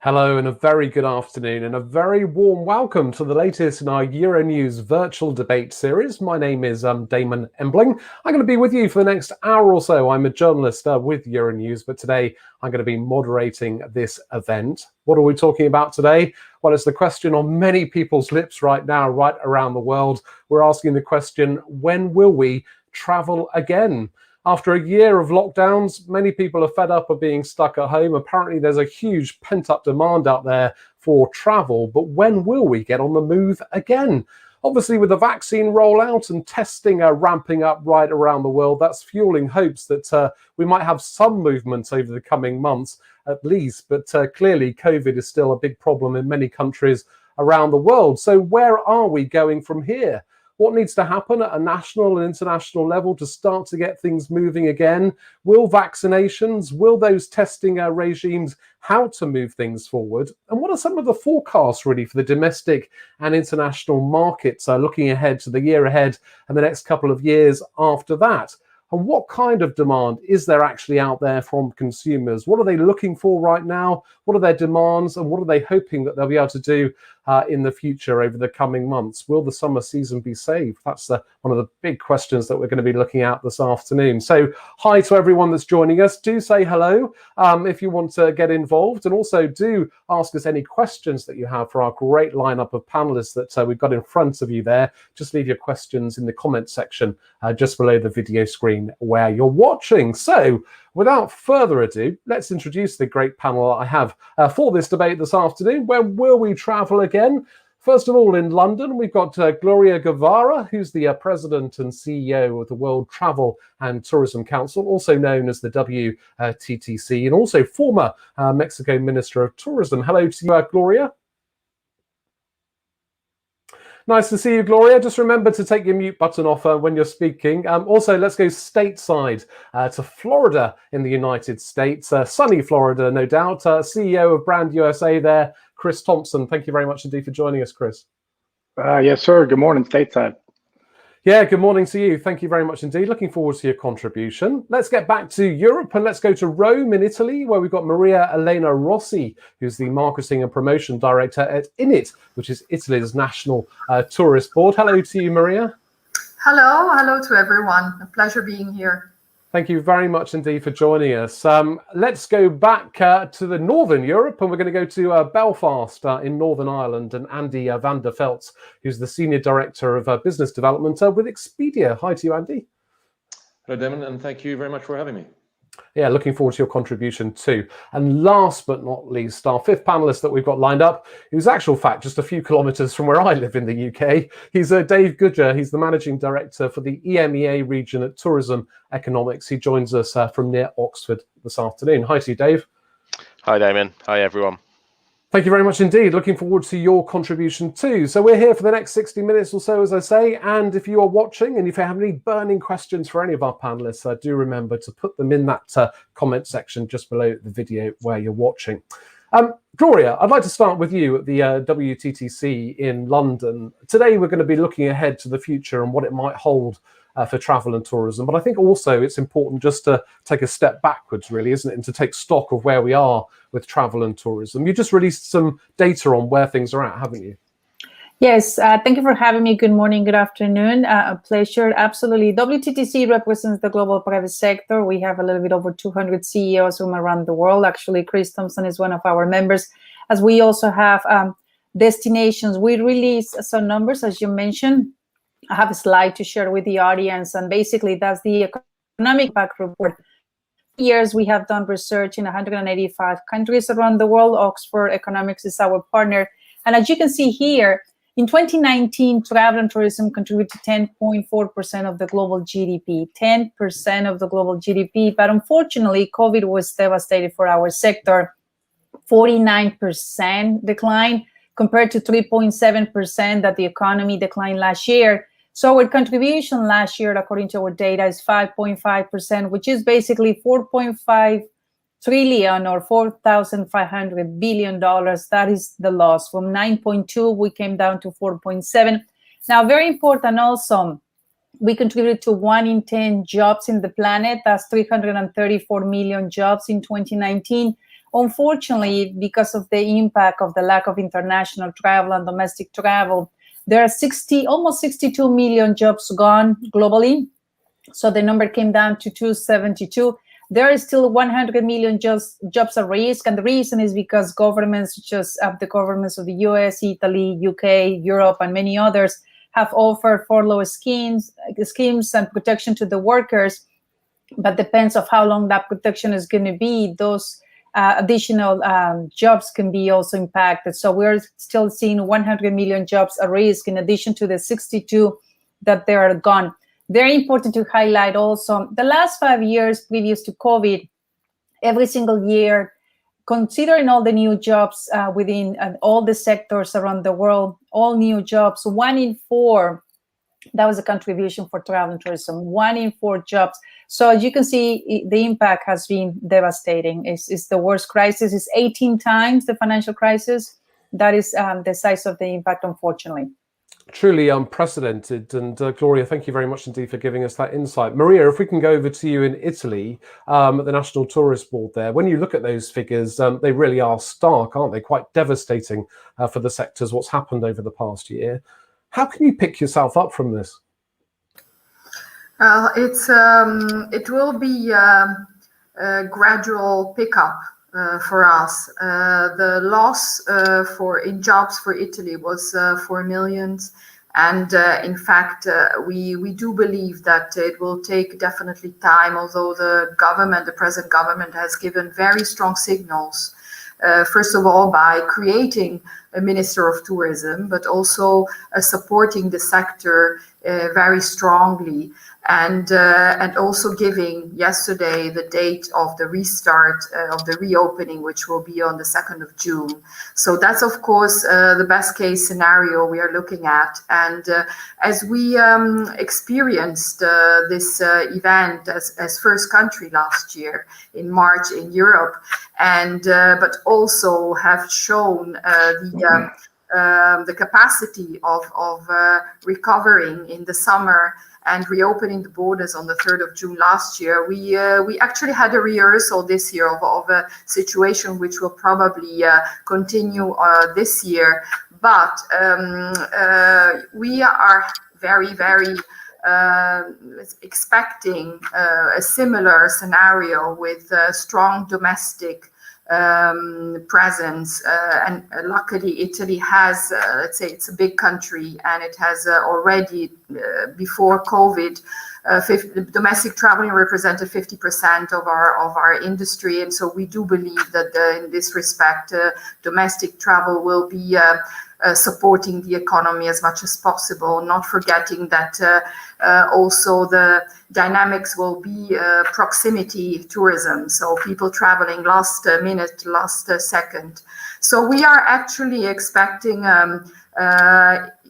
Hello and a very good afternoon and a very warm welcome to the latest in our Euronews virtual debate series. My name is Damon Embling. I'm going to be with you for the next hour or so. I'm a journalist with Euronews, but today I'm going to be moderating this event. What are we talking about today? Well, it's the question on many people's lips right now, right around the world. We're asking the question, when will we travel again? After a year of lockdowns, many people are fed up of being stuck at home. Apparently, there's a huge pent-up demand out there for travel. But when will we get on the move again? Obviously, with the vaccine rollout and testing ramping up right around the world, that's fueling hopes that we might have some movement over the coming months at least. But clearly, COVID is still a big problem in many countries around the world. So where are we going from here? What needs to happen at a national and international level to start to get things moving again? Will vaccinations, will those testing regimes, how to move things forward? And what are some of the forecasts really for the domestic and international markets looking ahead to the year ahead and the next couple of years after that? And what kind of demand is there actually out there from consumers? What are they looking for right now? What are their demands? And what are they hoping that they'll be able to do in the future over the coming months? Will the summer season be saved? That's one of the big questions that we're going to be looking at this afternoon. So hi to everyone that's joining us. Do say hello if you want to get involved. And also do ask us any questions that you have for our great lineup of panelists that we've got in front of you there. Just leave your questions in the comment section just below the video screen where you're watching. So without further ado, let's introduce the great panel I have for this debate this afternoon. Where will we travel again? First of all, in London, we've got Gloria Guevara, who's the president and CEO of the World Travel and Tourism Council, also known as the WTTC, and also former Mexico Minister of Tourism. Hello to you, Gloria. Nice to see you, Gloria. Just remember to take your mute button off when you're speaking. Also, let's go stateside to Florida in the United States. Sunny Florida, no doubt. CEO of Brand USA there, Chris Thompson. Thank you very much indeed for joining us, Chris. Yes, sir. Good morning, stateside. Yeah, good morning to you. Thank you very much indeed. Looking forward to your contribution. Let's get back to Europe and let's go to Rome in Italy, where we've got Maria Elena Rossi, who's the Marketing and Promotion Director at INIT, which is Italy's National Tourist Board. Hello to you, Maria. Hello to everyone. A pleasure being here. Thank you very much indeed for joining us. Let's go back to the Northern Europe, and we're going to go to Belfast in Northern Ireland, and Andy van der Veldt, who's the Senior Director of Business Development with Expedia. Hi to you, Andy. Hello, Damon, and thank you very much for having me. Yeah, looking forward to your contribution too. And last but not least, our fifth panelist that we've got lined up, who's actual fact just a few kilometres from where I live in the UK. He's Dave Goodger. He's the Managing Director for the EMEA region at Tourism Economics. He joins us from near Oxford this afternoon. Hi to you, Dave. Hi, Damon. Hi, everyone. Thank you very much indeed. Looking forward to your contribution too. So we're here for the next 60 minutes or so, as I say. And if you are watching and if you have any burning questions for any of our panelists, do remember to put them in that comment section just below the video where you're watching. Gloria, I'd like to start with you at the WTTC in London. Today, we're going to be looking ahead to the future and what it might hold for travel and tourism. But I think also it's important just to take a step backwards, really, isn't it? And to take stock of where we are with travel and tourism. You just released some data on where things are at, haven't you? Yes, thank you for having me. Good morning, good afternoon. A pleasure. Absolutely. WTTC represents the global private sector. We have a little bit over 200 CEOs from around the world. Actually, Chris Thompson is one of our members, as we also have destinations. We released some numbers, as you mentioned. I have a slide to share with the audience, and basically that's the economic impact report. Years we have done research in 185 countries around the world. Oxford Economics is our partner, and as you can see here, in 2019, travel and tourism contributed to 10.4% of the global GDP, 10% of the global GDP. But unfortunately, COVID was devastating for our sector. 49% decline compared to 3.7% that the economy declined last year. So our contribution last year, according to our data, is 5.5%, which is basically 4.5 trillion or $4,500 billion. That is the loss. From 9.2, we came down to 4.7. Now, very important also, we contributed to 1 in 10 jobs in the planet. That's 334 million jobs in 2019. Unfortunately, because of the impact of the lack of international travel and domestic travel, there are almost 62 million jobs gone globally. So the number came down to 272. There is still 100 million jobs at risk, and the reason is because governments, just the governments of the US, Italy, UK, Europe, and many others have offered furlough schemes and protection to the workers, but depends on how long that protection is going to be. Those additional jobs can be also impacted. So we're still seeing 100 million jobs at risk in addition to the 62 that they are gone. Very important to highlight also the last 5 years previous to COVID, every single year, considering all the new jobs within all the sectors around the world, all new jobs, 1 in 4, that was a contribution for travel and tourism, 1 in 4 jobs. So as you can see, the impact has been devastating. It's the worst crisis. It's 18 times the financial crisis. That is the size of the impact, unfortunately. Truly unprecedented. And Gloria, thank you very much indeed for giving us that insight. Maria, if we can go over to you in Italy, at the National Tourist Board there, when you look at those figures, they really are stark, aren't they? Quite devastating for the sectors, what's happened over the past year. How can you pick yourself up from this? It will be a gradual pickup for us. The loss in jobs for Italy was 4 million, and in fact we do believe that it will take definitely time, although the present government has given very strong signals. First of all, by creating a Minister of Tourism, but also supporting the sector very strongly, and also giving yesterday the date of the restart of the reopening, which will be on the 2nd of June. So that's of course the best case scenario we are looking at. And as we experienced this event as first country last year in March in Europe, and but also have shown the capacity of recovering in the summer and reopening the borders on the 3rd of June last year, we actually had a rehearsal this year of a situation which will probably continue this year. But we are very, very expecting a similar scenario with strong domestic presence, and luckily Italy has, let's say, it's a big country, and it has already before COVID, domestic traveling represented 50% of our industry, and so we do believe that in this respect, domestic travel will be supporting the economy as much as possible, not forgetting that also the dynamics will be proximity tourism, so people traveling last minute, last second. So we are actually expecting,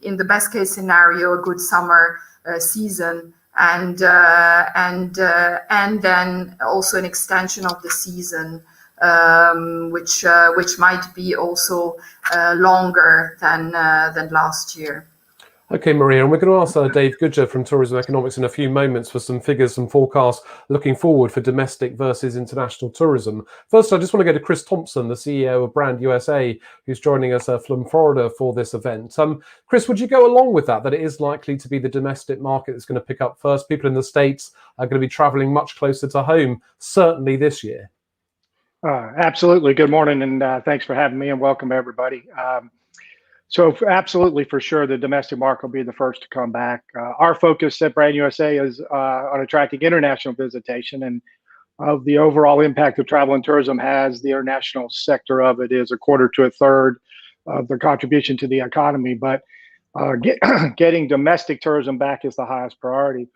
in the best case scenario, a good summer season, and then also an extension of the season, which might be also longer than last year. Okay, Maria, and we're going to ask Dave Goodger from Tourism Economics in a few moments for some figures and forecasts looking forward for domestic versus international tourism. First, I just want to go to Chris Thompson, the CEO of Brand USA, who's joining us from Florida for this event. Chris, would you go along with that it is likely to be the domestic market that's going to pick up first? People in the States are going to be traveling much closer to home, certainly this year. Absolutely. Good morning, and thanks for having me, and welcome everybody. So absolutely, for sure, the domestic market will be the first to come back. Our focus at Brand USA is on attracting international visitation, and of the overall impact of travel and tourism has, the international sector of it is a quarter to a third of the contribution to the economy. But getting domestic tourism back is the highest priority.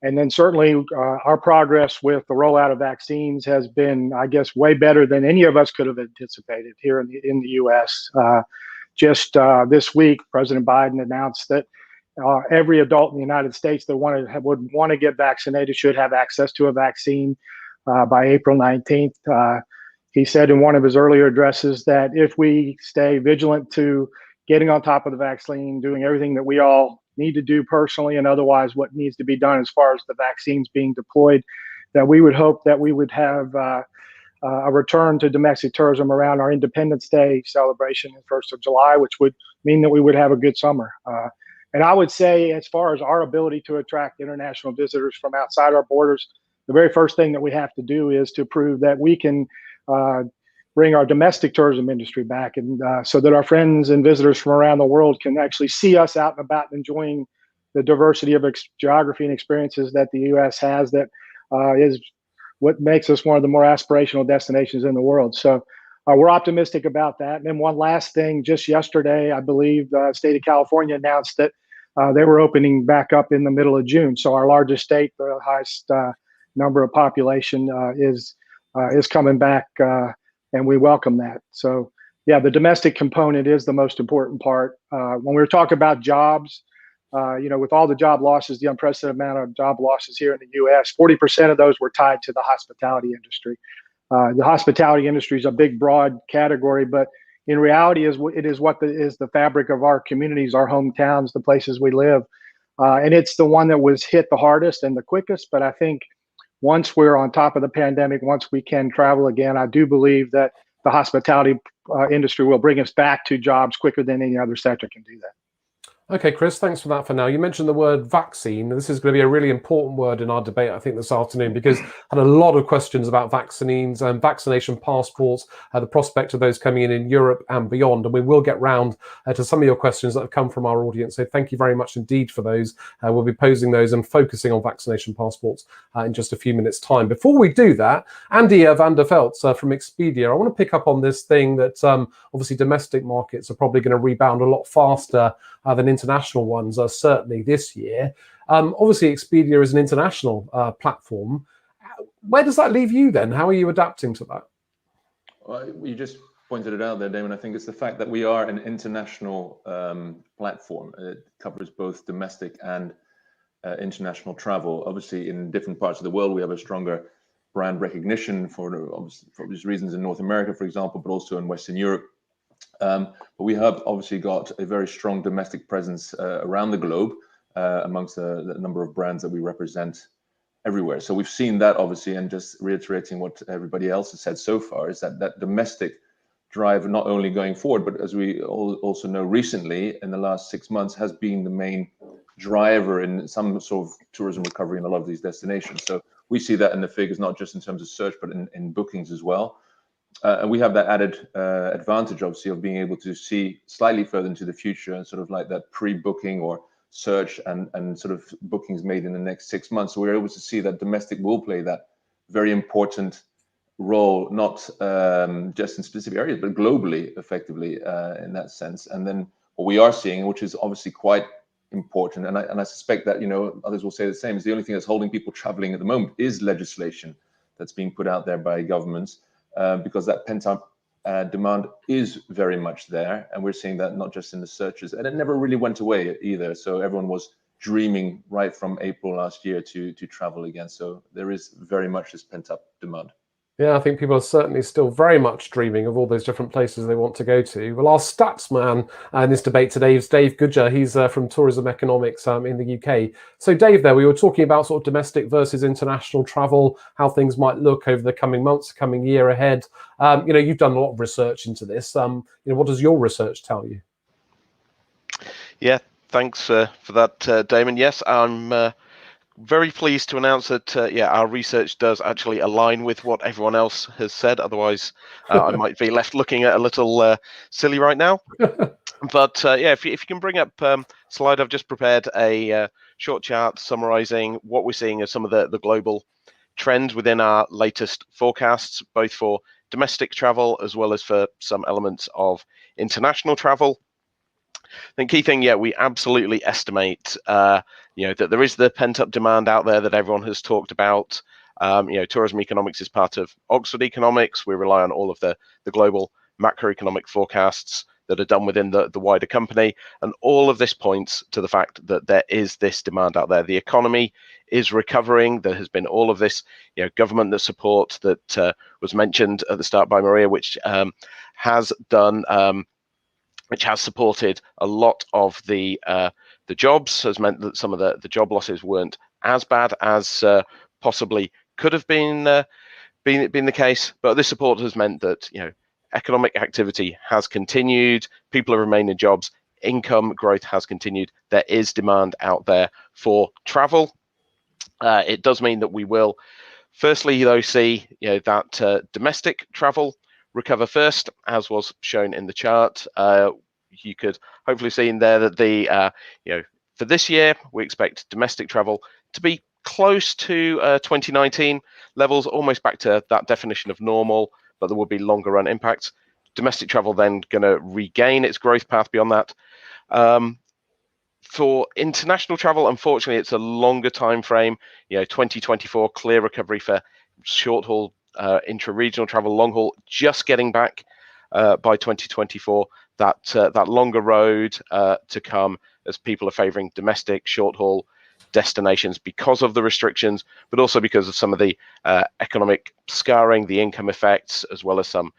And then certainly our progress with the rollout of vaccines has been, I guess, way better than any of us could have anticipated here in the U.S. Just this week, President Biden announced that every adult in the United States that would want to get vaccinated should have access to a vaccine by April 19th. He said in one of his earlier addresses that if we stay vigilant to getting on top of the vaccine, doing everything that we all need to do personally and otherwise what needs to be done as far as the vaccines being deployed, that we would hope that we would have a return to domestic tourism around our Independence Day celebration on 1st of July, which would mean that we would have a good summer. And I would say, as far as our ability to attract international visitors from outside our borders, the very first thing that we have to do is to prove that we can bring our domestic tourism industry back, and so that our friends and visitors from around the world can actually see us out and about enjoying the diversity of geography and experiences that the U.S. has, that is what makes us one of the more aspirational destinations in the world. So we're optimistic about that. And then one last thing, just yesterday, I believe the state of California announced that they were opening back up in the middle of June. So our largest state, the highest number of population, is coming back, and we welcome that. So yeah, the domestic component is the most important part. When we talk about jobs, with all the job losses, the unprecedented amount of job losses here in the U.S., 40% of those were tied to the hospitality industry. The hospitality industry is a big, broad category, but in reality, it is what is the fabric of our communities, our hometowns, the places we live. And it's the one that was hit the hardest and the quickest. But I think once we're on top of the pandemic, once we can travel again, I do believe that the hospitality industry will bring us back to jobs quicker than any other sector can do that. Okay, Chris, thanks for that for now. You mentioned the word vaccine. This is going to be a really important word in our debate, I think, this afternoon, because I had a lot of questions about vaccines and vaccination passports, the prospect of those coming in Europe and beyond. And we will get round to some of your questions that have come from our audience. So thank you very much indeed for those. We'll be posing those and focusing on vaccination passports in just a few minutes' time. Before we do that, Andy van der Veldt from Expedia, I want to pick up on this thing that obviously domestic markets are probably going to rebound a lot faster than international ones are certainly this year. Obviously, Expedia is an international platform. Where does that leave you then? How are you adapting to that? Well, you just pointed it out there, Damon. I think it's the fact that we are an international platform. It covers both domestic and international travel. Obviously, in different parts of the world, we have a stronger brand recognition for obvious reasons in North America, for example, but also in Western Europe. But we have obviously got a very strong domestic presence around the globe amongst the number of brands that we represent everywhere. So we've seen that obviously, and just reiterating what everybody else has said so far, is that domestic drive not only going forward, but as we also know recently in the last 6 months has been the main driver in some sort of tourism recovery in a lot of these destinations. So we see that in the figures, not just in terms of search, but in bookings as well. And we have that added advantage, obviously, of being able to see slightly further into the future and sort of like that pre-booking or search and sort of bookings made in the next 6 months. So we're able to see that domestic will play that very important role, not just in specific areas, but globally, effectively, in that sense. And then what we are seeing, which is obviously quite important, and I suspect that, others will say the same, is the only thing that's holding people traveling at the moment is legislation that's being put out there by governments. Because that pent-up demand is very much there, and we're seeing that not just in the searches, and it never really went away either. So everyone was dreaming right from April last year to travel again. So there is very much this pent-up demand. Yeah, I think people are certainly still very much dreaming of all those different places they want to go to. Well, our stats man in this debate today is Dave Goodger. He's from Tourism Economics in the UK. So Dave, we were talking about sort of domestic versus international travel, how things might look over the coming months, coming year ahead. You've done a lot of research into this. What does your research tell you? Yeah, thanks for that, Damon. Yes, I'm very pleased to announce that, our research does actually align with what everyone else has said. Otherwise, I might be left looking at a little silly right now. But if you can bring up slide, I've just prepared a short chart summarizing what we're seeing as some of the global trends within our latest forecasts, both for domestic travel as well as for some elements of international travel. The key thing, we absolutely estimate, that there is the pent-up demand out there that everyone has talked about. Tourism economics is part of Oxford Economics. We rely on all of the global macroeconomic forecasts that are done within the wider company. And all of this points to the fact that there is this demand out there. The economy is recovering. There has been all of this, government support that was mentioned at the start by Maria, which has done... which has supported a lot of the jobs, has meant that some of the job losses weren't as bad as possibly could have been been the case, but this support has meant that economic activity has continued, people have remained in jobs, income growth has continued. There is demand out there for travel. It does mean that we will, firstly, though, see that domestic travel recover first, as was shown in the chart. You could hopefully see in there that the for this year we expect domestic travel to be close to 2019 levels, almost back to that definition of normal, but there will be longer run impacts. Domestic travel then going to regain its growth path beyond that. For international travel, unfortunately, it's a longer time frame. 2024 clear recovery for short haul, intra-regional travel, long haul, just getting back by 2024. That longer road to come as people are favouring domestic short haul destinations because of the restrictions, but also because of some of the economic scarring, the income effects, as well as some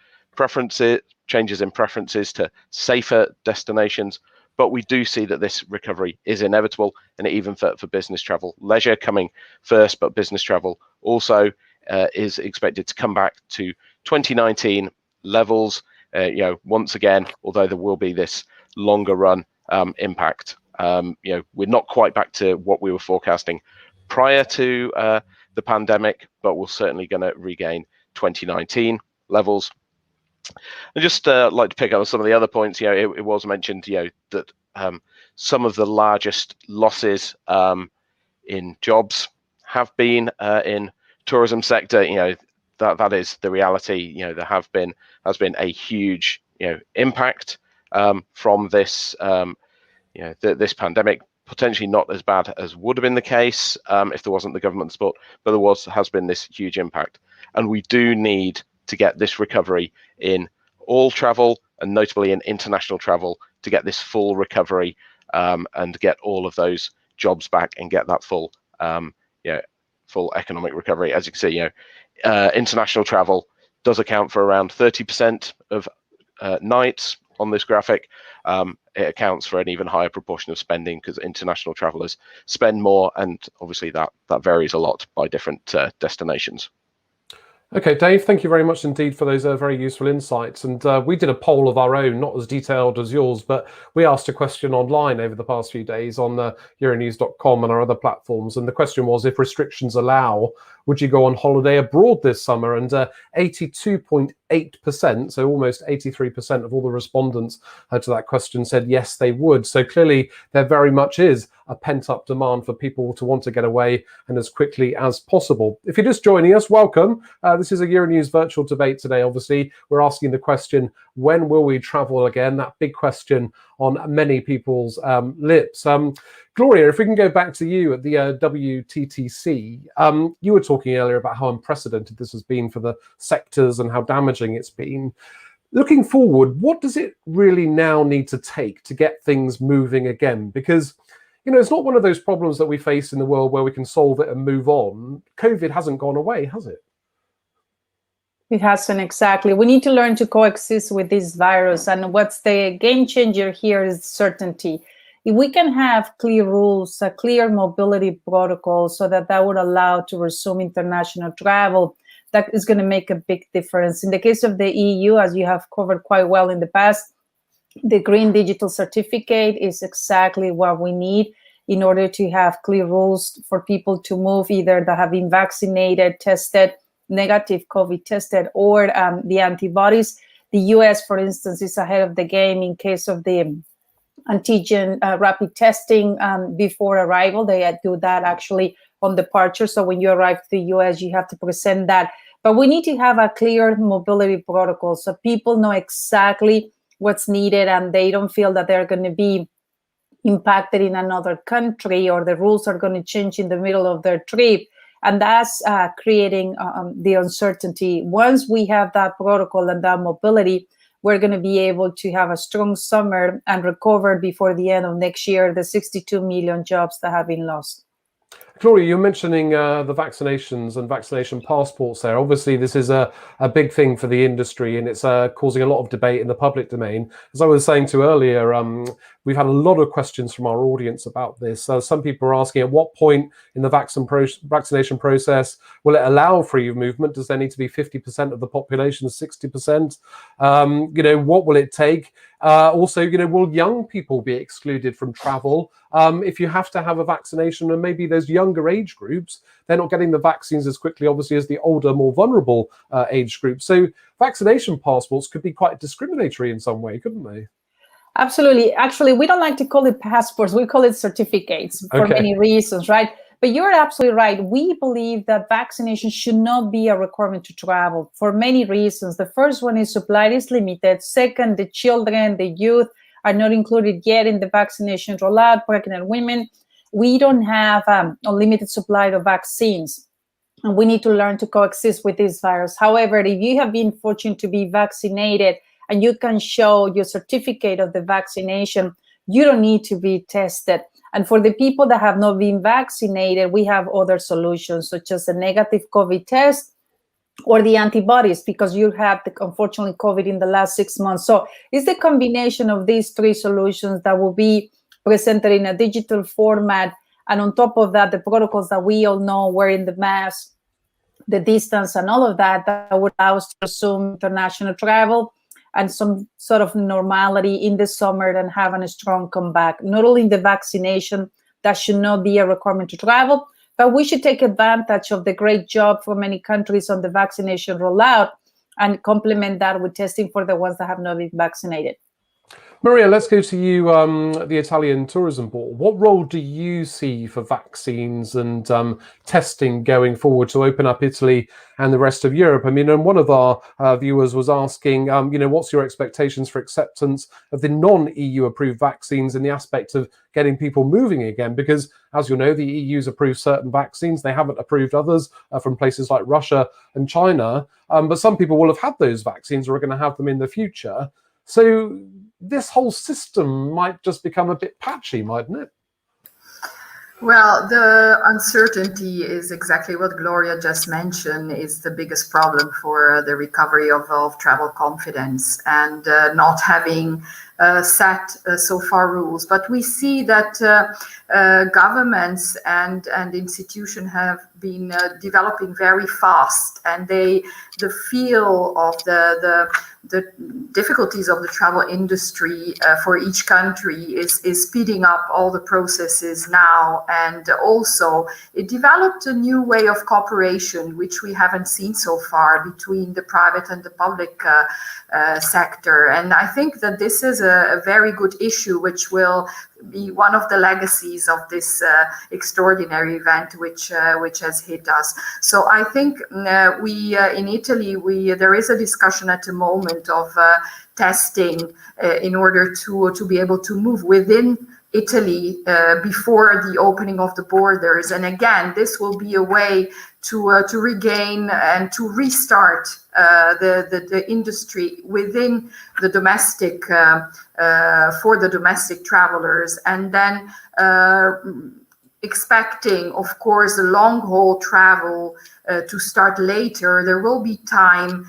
changes in preferences to safer destinations. But we do see that this recovery is inevitable, and even for business travel, leisure coming first, but business travel also is expected to come back to 2019 levels. Once again, although there will be this longer run impact. We're not quite back to what we were forecasting prior to the pandemic, but we're certainly going to regain 2019 levels. I just like to pick up on some of the other points. It was mentioned, that some of the largest losses in jobs have been in tourism sector. That is the reality. There has been a huge impact from this this pandemic. Potentially not as bad as would have been the case if there wasn't the government support, but there has been this huge impact, and we do need to get this recovery in all travel, and notably in international travel, to get this full recovery and get all of those jobs back and get that full full economic recovery. As you can see, international travel does account for around 30% of nights on this graphic. It accounts for an even higher proportion of spending because international travelers spend more, and obviously that varies a lot by different destinations. Okay, Dave, thank you very much indeed for those very useful insights. And we did a poll of our own, not as detailed as yours, but we asked a question online over the past few days on Euronews.com and our other platforms. And the question was, if restrictions allow, would you go on holiday abroad this summer? And 82.8%, so almost 83% of all the respondents to that question said yes, they would. So clearly there very much is a pent-up demand for people to want to get away and as quickly as possible. If you're just joining us, welcome. This is a Euronews virtual debate today. Obviously, we're asking the question, when will we travel again? That big question on many people's lips. Gloria, if we can go back to you at the WTTC, you were talking earlier about how unprecedented this has been for the sectors and how damaging it's been. Looking forward, what does it really now need to take to get things moving again? Because it's not one of those problems that we face in the world where we can solve it and move on. COVID hasn't gone away, has it? It hasn't, exactly. We need to learn to coexist with this virus. And what's the game changer here is certainty. If we can have clear rules, a clear mobility protocol, so that would allow to resume international travel, that is going to make a big difference. In the case of the EU, as you have covered quite well in the past, the Green Digital Certificate is exactly what we need in order to have clear rules for people to move, either that have been vaccinated, tested, negative COVID tested, or the antibodies. The US, for instance, is ahead of the game in case of the antigen rapid testing before arrival. They do that actually on departure. So when you arrive to the US, you have to present that. But we need to have a clear mobility protocol so people know exactly what's needed and they don't feel that they're going to be impacted in another country or the rules are going to change in the middle of their trip. And that's creating the uncertainty. Once we have that protocol and that mobility, we're going to be able to have a strong summer and recover before the end of next year the 62 million jobs that have been lost. Gloria, you're mentioning the vaccinations and vaccination passports there. Obviously, this is a big thing for the industry and it's causing a lot of debate in the public domain. As I was saying to earlier, we've had a lot of questions from our audience about this. Some people are asking, at what point in the vaccination process will it allow free movement? Does there need to be 50% of the population, 60%? What will it take? Also, will young people be excluded from travel if you have to have a vaccination? And maybe those younger age groups, they're not getting the vaccines as quickly, obviously, as the older, more vulnerable age groups. So vaccination passports could be quite discriminatory in some way, couldn't they? Absolutely. Actually, we don't like to call it passports. We call it certificates for many reasons, right? But you're absolutely right. We believe that vaccination should not be a requirement to travel for many reasons. The first one is supply is limited. Second, the children, the youth are not included yet in the vaccination rollout, pregnant women. We don't have unlimited supply of vaccines, and we need to learn to coexist with this virus. However, if you have been fortunate to be vaccinated and you can show your certificate of the vaccination, you don't need to be tested. And for the people that have not been vaccinated, we have other solutions, such as a negative COVID test or the antibodies, because you had, unfortunately, COVID in the last 6 months. So it's the combination of these three solutions that will be presented in a digital format. And on top of that, the protocols that we all know, wearing the mask, the distance, and all of that, that would allow us to resume international travel and some sort of normality in the summer and having a strong comeback. Not only the vaccination, that should not be a requirement to travel, but we should take advantage of the great job for many countries on the vaccination rollout and complement that with testing for the ones that have not been vaccinated. Maria, let's go to you, the Italian Tourism Board. What role do you see for vaccines and testing going forward to open up Italy and the rest of Europe? I mean, and one of our viewers was asking, what's your expectations for acceptance of the non-EU approved vaccines in the aspect of getting people moving again? Because, as you know, the EU's approved certain vaccines. They haven't approved others from places like Russia and China. But some people will have had those vaccines or are going to have them in the future. So this whole system might just become a bit patchy, mightn't it? Well, the uncertainty is exactly what Gloria just mentioned, is the biggest problem for the recovery of travel confidence, and not having set so far rules. But we see that governments and institutions have been developing very fast, and the feel of the difficulties of the travel industry for each country is speeding up all the processes now. And also it developed a new way of cooperation, which we haven't seen so far, between the private and the public sector. And I think that this is a very good issue, which will be one of the legacies of this extraordinary event which has hit us. So I think we in Italy, there is a discussion at the moment of testing in order to be able to move within Italy before the opening of the borders. And again, this will be a way to regain and to restart the industry within the domestic for the domestic travelers, and then expecting, of course, the long haul travel to start later. There will be time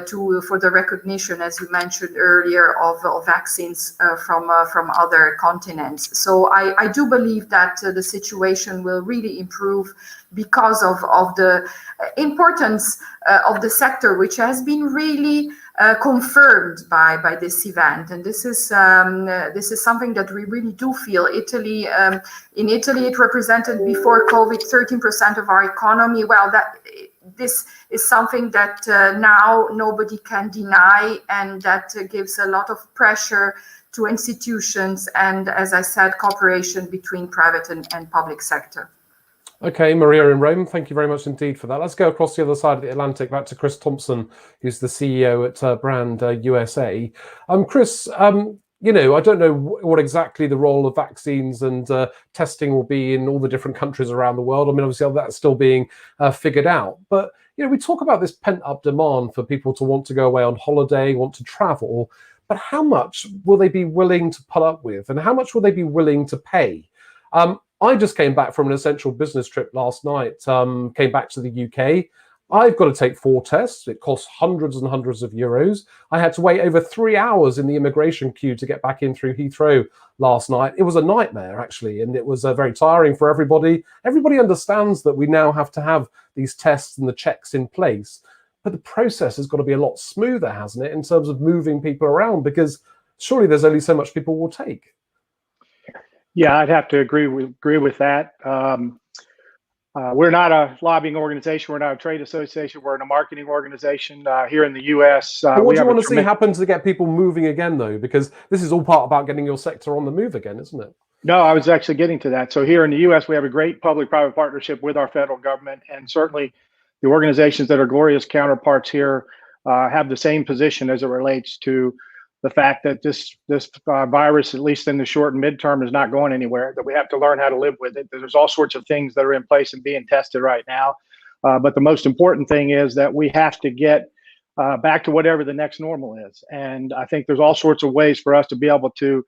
for the recognition, as you mentioned earlier, of vaccines from other continents. So I do believe that the situation will really improve because of the importance of the sector, which has been really confirmed by this event. And this is something that we really do feel. Italy, in Italy, it represented before COVID 13% of our economy. Well, this is something that now nobody can deny, and that gives a lot of pressure to institutions and, as I said, cooperation between private and public sector. Okay, Maria in Rome, thank you very much indeed for that. Let's go across the other side of the Atlantic, back to Chris Thompson, who's the CEO at Brand USA. Chris, I don't know what exactly the role of vaccines and testing will be in all the different countries around the world. I mean, obviously that's still being figured out. But, we talk about this pent-up demand for people to want to go away on holiday, want to travel. But how much will they be willing to put up with? And how much will they be willing to pay? I just came back from an essential business trip last night, came back to the UK. I've got to take 4 tests. It costs hundreds and hundreds of euros. I had to wait over 3 hours in the immigration queue to get back in through Heathrow last night. It was a nightmare, actually, and it was very tiring for everybody. Everybody understands that we now have to have these tests and the checks in place. But the process has got to be a lot smoother, hasn't it, in terms of moving people around? Because surely there's only so much people will take. Yeah, I'd have to agree with that. We're not a lobbying organization. We're not a trade association. We're in a marketing organization here in the U.S. But what do you want to see happen to get people moving again, though? Because this is all part about getting your sector on the move again, isn't it? No, I was actually getting to that. So here in the U.S., we have a great public-private partnership with our federal government, and certainly the organizations that are glorious counterparts here have the same position as it relates to the fact that this virus, at least in the short and midterm, is not going anywhere, that we have to learn how to live with it. There's all sorts of things that are in place and being tested right now. But the most important thing is that we have to get back to whatever the next normal is. And I think there's all sorts of ways for us to be able to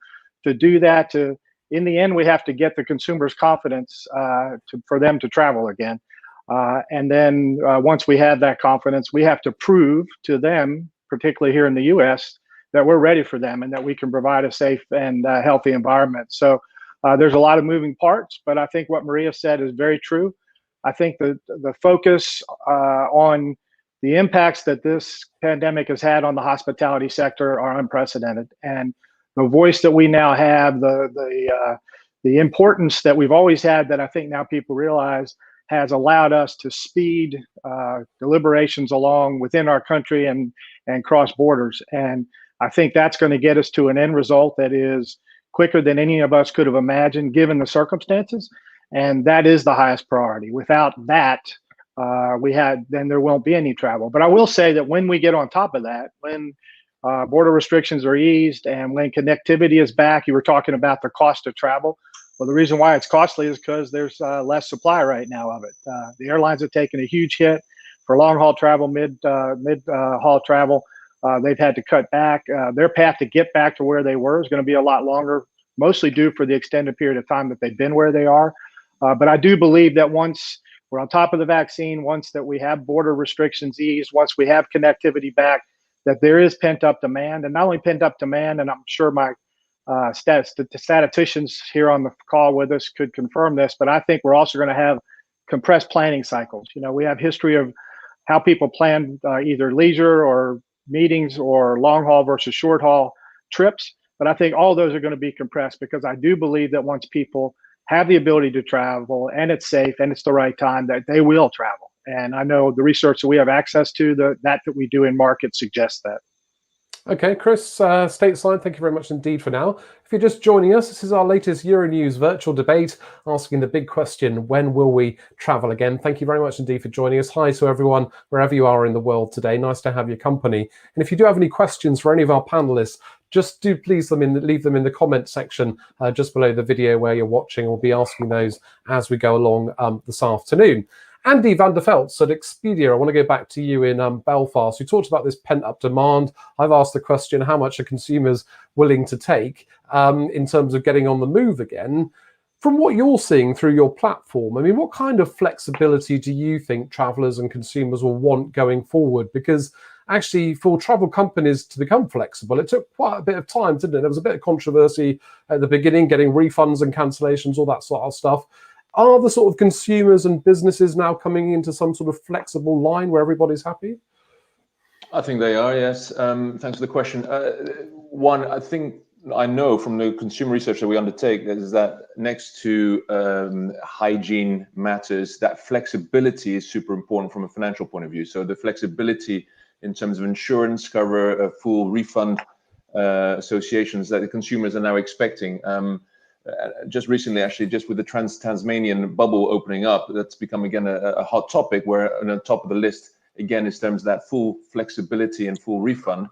do that. In the end, we have to get the consumers' confidence for them to travel again. And then once we have that confidence, we have to prove to them, particularly here in the U.S., that we're ready for them and that we can provide a safe and healthy environment. So there's a lot of moving parts, but I think what Maria said is very true. I think the focus on the impacts that this pandemic has had on the hospitality sector are unprecedented. And the voice that we now have, the importance that we've always had, that I think now people realize, has allowed us to speed deliberations along within our country and cross borders. And I think that's going to get us to an end result that is quicker than any of us could have imagined, given the circumstances. And that is the highest priority. Without that, then there won't be any travel. But I will say that when we get on top of that, when border restrictions are eased and when connectivity is back, you were talking about the cost of travel. Well, the reason why it's costly is because there's less supply right now of it. The airlines have taken a huge hit for long haul travel, mid haul travel. They've had to cut back. Their path to get back to where they were is going to be a lot longer, mostly due for the extended period of time that they've been where they are. But I do believe that once we're on top of the vaccine, once that we have border restrictions eased, once we have connectivity back, that there is pent-up demand. And not only pent-up demand, and I'm sure my statisticians here on the call with us could confirm this, but I think we're also going to have compressed planning cycles. You know, we have history of how people plan either leisure or meetings or long haul versus short haul trips. But I think all those are going to be compressed, because I do believe that once people have the ability to travel and it's safe and it's the right time, that they will travel. And I know the research that we have access to, that we do in market, suggests that. Okay, Chris, stateside, thank you very much indeed for now. If you're just joining us, this is our latest Euronews virtual debate, asking the big question, when will we travel again? Thank you very much indeed for joining us. Hi to everyone, wherever you are in the world today. Nice to have your company. And if you do have any questions for any of our panelists, just do please leave them in the comment section just below the video where you're watching. We'll be asking those as we go along this afternoon. Andy van der Veldt at Expedia, I want to go back to you in Belfast. You talked about this pent-up demand. I've asked the question, how much are consumers willing to take in terms of getting on the move again? From what you're seeing through your platform, I mean, what kind of flexibility do you think travellers and consumers will want going forward? Because actually, for travel companies to become flexible, it took quite a bit of time, didn't it? There was a bit of controversy at the beginning, getting refunds and cancellations, all that sort of stuff. Are the sort of consumers and businesses now coming into some sort of flexible line where everybody's happy? I think they are, yes. Thanks for the question. One, I know from the consumer research that we undertake is that next to hygiene matters, that flexibility is super important from a financial point of view. So the flexibility in terms of insurance cover, full refund associations that the consumers are now expecting. Just recently, actually, just with the Tasmanian bubble opening up, that's become again a hot topic, where on the top of the list again is terms of that full flexibility and full refund.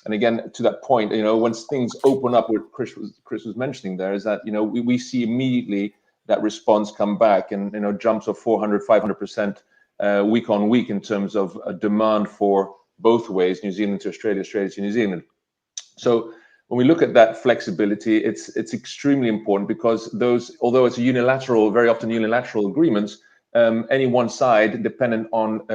And again, to that point, you know, once things open up, what Chris was mentioning there is that, you know, we see immediately that response come back, and, you know, jumps of 400, 500% week on week in terms of demand for both ways, New Zealand to Australia, Australia to New Zealand. So when we look at that flexibility, it's extremely important, because those, although it's a unilateral, very often unilateral agreements, any one side, dependent on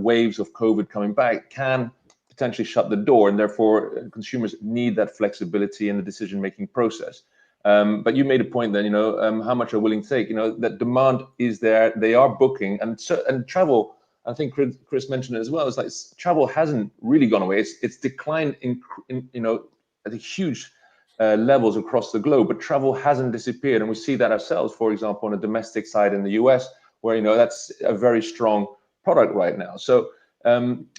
waves of COVID coming back, can potentially shut the door, and therefore consumers need that flexibility in the decision-making process. But you made a point then, how much are willing to take? That demand is there, they are booking, and travel, I think Chris mentioned it as well, it's like travel hasn't really gone away. It's declined in at a huge levels across the globe, but travel hasn't disappeared. And we see that ourselves, for example, on the domestic side in the US, where, that's a very strong product right now. So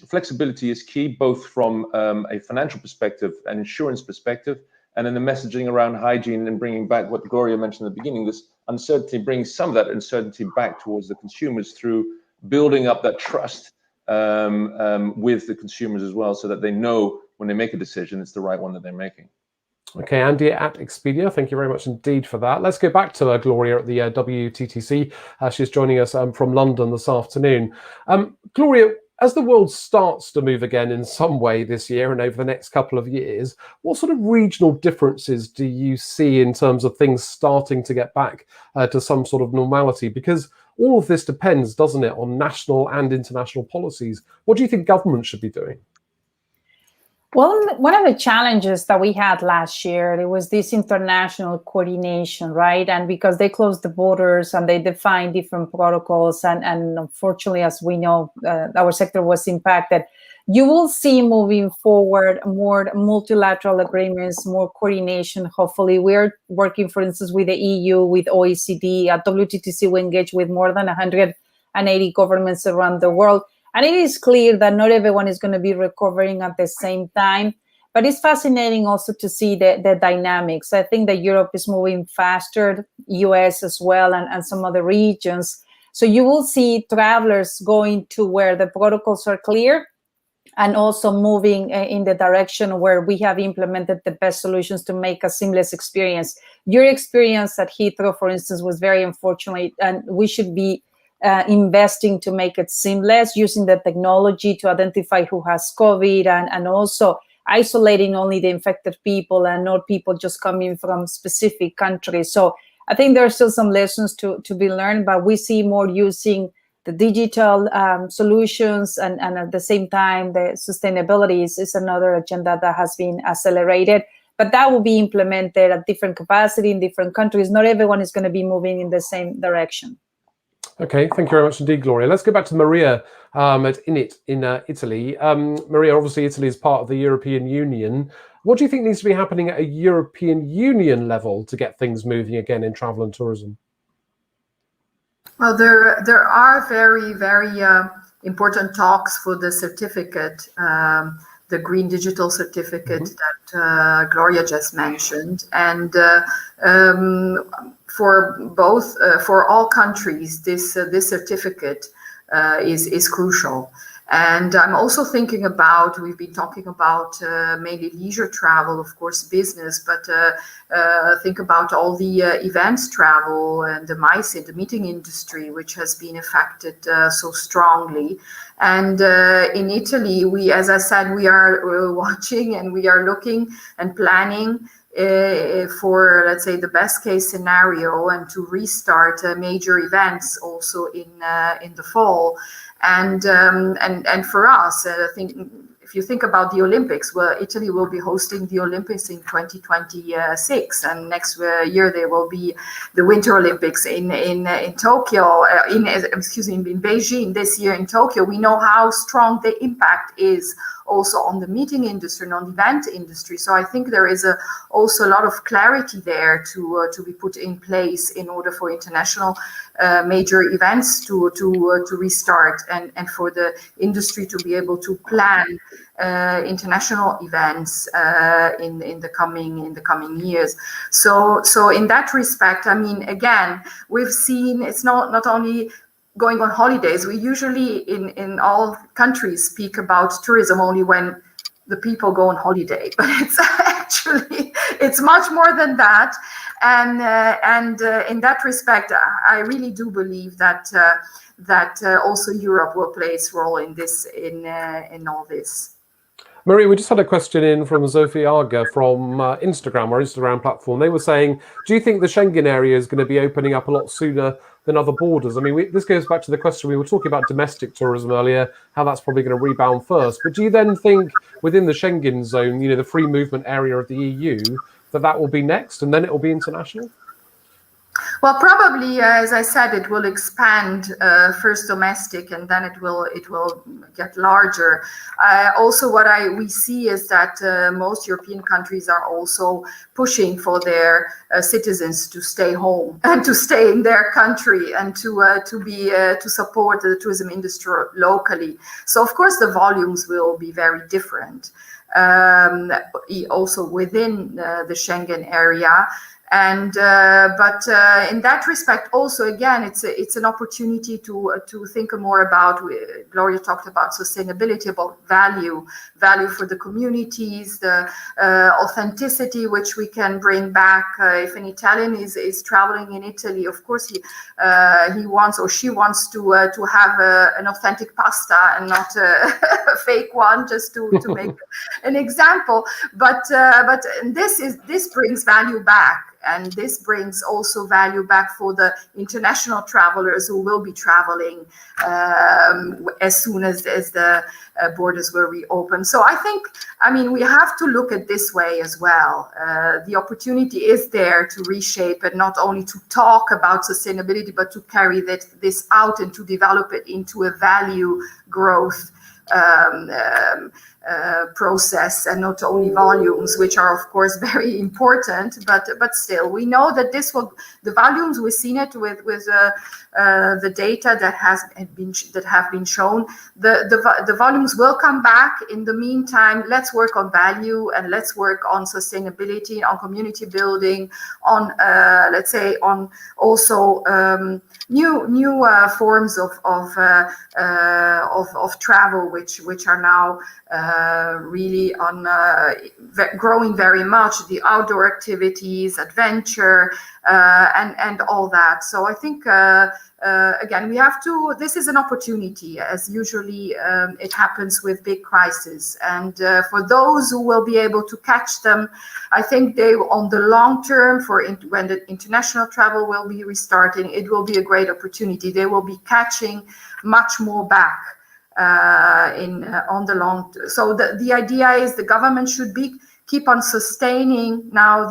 flexibility is key, both from a financial perspective and insurance perspective, and then the messaging around hygiene and bringing back what Gloria mentioned at the beginning, this uncertainty, bringing some of that uncertainty back towards the consumers through building up that trust with the consumers as well, so that they know when they make a decision, it's the right one that they're making. Okay, Andy at Expedia, thank you very much indeed for that. Let's go back to Gloria at the WTTC. She's joining us from London this afternoon. Gloria, as the world starts to move again in some way this year and over the next couple of years, what sort of regional differences do you see in terms of things starting to get back to some sort of normality? Because all of this depends, doesn't it, on national and international policies. What do you think government should be doing? Well, one of the challenges that we had last year, there was this international coordination, right? And because they closed the borders and they defined different protocols, and unfortunately, as we know, our sector was impacted. You will see moving forward more multilateral agreements, more coordination. Hopefully, we're working, for instance, with the EU, with OECD. At WTTC, we engage with more than 180 governments around the world. And it is clear that not everyone is going to be recovering at the same time, but it's fascinating also to see the dynamics. I think that Europe is moving faster, US as well, and some other regions. So you will see travelers going to where the protocols are clear, and also moving in the direction where we have implemented the best solutions to make a seamless experience. Your experience at Heathrow, for instance, was very unfortunate, and we should be investing to make it seamless, using the technology to identify who has COVID, and also isolating only the infected people and not people just coming from specific countries. So I think there are still some lessons to be learned, but we see more using the digital solutions, and at the same time, the sustainability is another agenda that has been accelerated. But that will be implemented at different capacity in different countries. Not everyone is going to be moving in the same direction. Okay, thank you very much indeed, Gloria. Let's go back to Maria at Init in Italy. Maria, obviously Italy is part of the European Union. What do you think needs to be happening at a European Union level to get things moving again in travel and tourism? Well, there are very, very important talks for the certificate, the green digital certificate that Gloria just mentioned, and for both for all countries, this certificate is crucial. And I'm also thinking about, we've been talking about mainly leisure travel, of course, business, but think about all the events travel and the MICE, the meeting industry, which has been affected so strongly. And in Italy, we, as I said, we are watching and we are looking and planning for, let's say, the best case scenario, and to restart major events also in the fall. And for us, I think if you think about the Olympics, well, Italy will be hosting the Olympics in 2026, and next year there will be the Winter Olympics in Tokyo, in Beijing. This year in Tokyo, we know how strong the impact is also on the meeting industry and on the event industry. So I think there is also a lot of clarity there to be put in place in order for international major events to restart, and for the industry to be able to plan international events in the coming years. So in that respect, I mean, again, we've seen it's not only going on holidays. We usually in all countries speak about tourism only when the people go on holiday, but it's actually, it's much more than that. And in that respect, I really do believe that also Europe will play its role in this, in all this. Maria, we just had a question in from Sophie Arga from Instagram, our Instagram platform. They were saying, do you think the Schengen area is going to be opening up a lot sooner than other borders? I mean, this goes back to the question we were talking about domestic tourism earlier, how that's probably going to rebound first. But do you then think within the Schengen zone, the free movement area of the EU, that will be next and then it will be international? Well, probably, as I said, it will expand first domestic, and then it will get larger. Also, what we see is that most European countries are also pushing for their citizens to stay home and to stay in their country and to support the tourism industry locally. So, of course, the volumes will be very different. Also within the Schengen area. And but in that respect, also again, it's an opportunity to think more about. Gloria talked about sustainability, about value for the communities, the authenticity which we can bring back. If an Italian is traveling in Italy, of course he wants or she wants to have an authentic pasta and not a fake one, just to make an example. But this brings value back. And this brings also value back for the international travelers who will be traveling as soon as the borders will reopen. So I mean, we have to look at this way as well. The opportunity is there to reshape and not only to talk about sustainability, but to carry this out and to develop it into a value growth process, and not only volumes, which are of course very important, but still we know that the volumes, we've seen it with the data that have been shown, the volumes will come back. In the meantime, let's work on value and let's work on sustainability, on community building, on let's say on also new forms of travel, which are now really on growing very much, the outdoor activities, adventure, and all that. So I think again, we have to. This is an opportunity, as usually it happens with big crises, and for those who will be able to catch them, I think they, on the long term, when the international travel will be restarting, it will be a great opportunity. They will be catching much more back on the long term. So the idea is the government should keep on sustaining now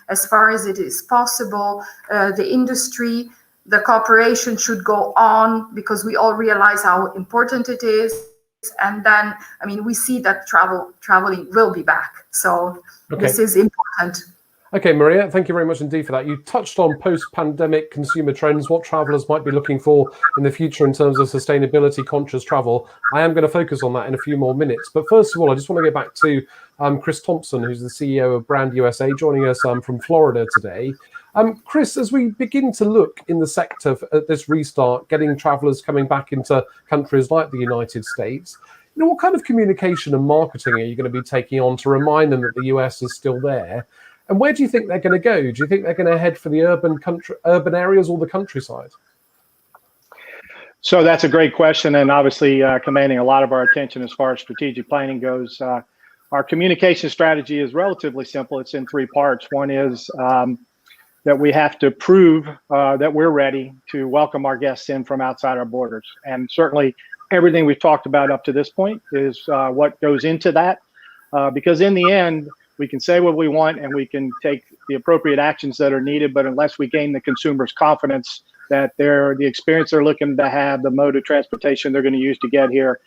as far as it is possible, the industry. The cooperation should go on because we all realize how important it is. And then, I mean, we see that traveling will be back. So This is important. Okay, Maria, thank you very much indeed for that. You touched on post-pandemic consumer trends, what travelers might be looking for in the future in terms of sustainability-conscious travel. I am going to focus on that in a few more minutes. But first of all, I just want to go back to Chris Thompson, who's the CEO of Brand USA, joining us from Florida today. Chris, as we begin to look in the sector at this restart, getting travelers coming back into countries like the United States, what kind of communication and marketing are you going to be taking on to remind them that the US is still there? And where do you think they're going to go? Do you think they're going to head for the urban areas or the countryside? So that's a great question, and obviously commanding a lot of our attention as far as strategic planning goes. Our communication strategy is relatively simple. It's in three parts. One is that we have to prove that we're ready to welcome our guests in from outside our borders. And certainly everything we've talked about up to this point is what goes into that, because in the end, we can say what we want and we can take the appropriate actions that are needed, but unless we gain the consumer's confidence that the experience they're looking to have, the mode of transportation they're going to use to get here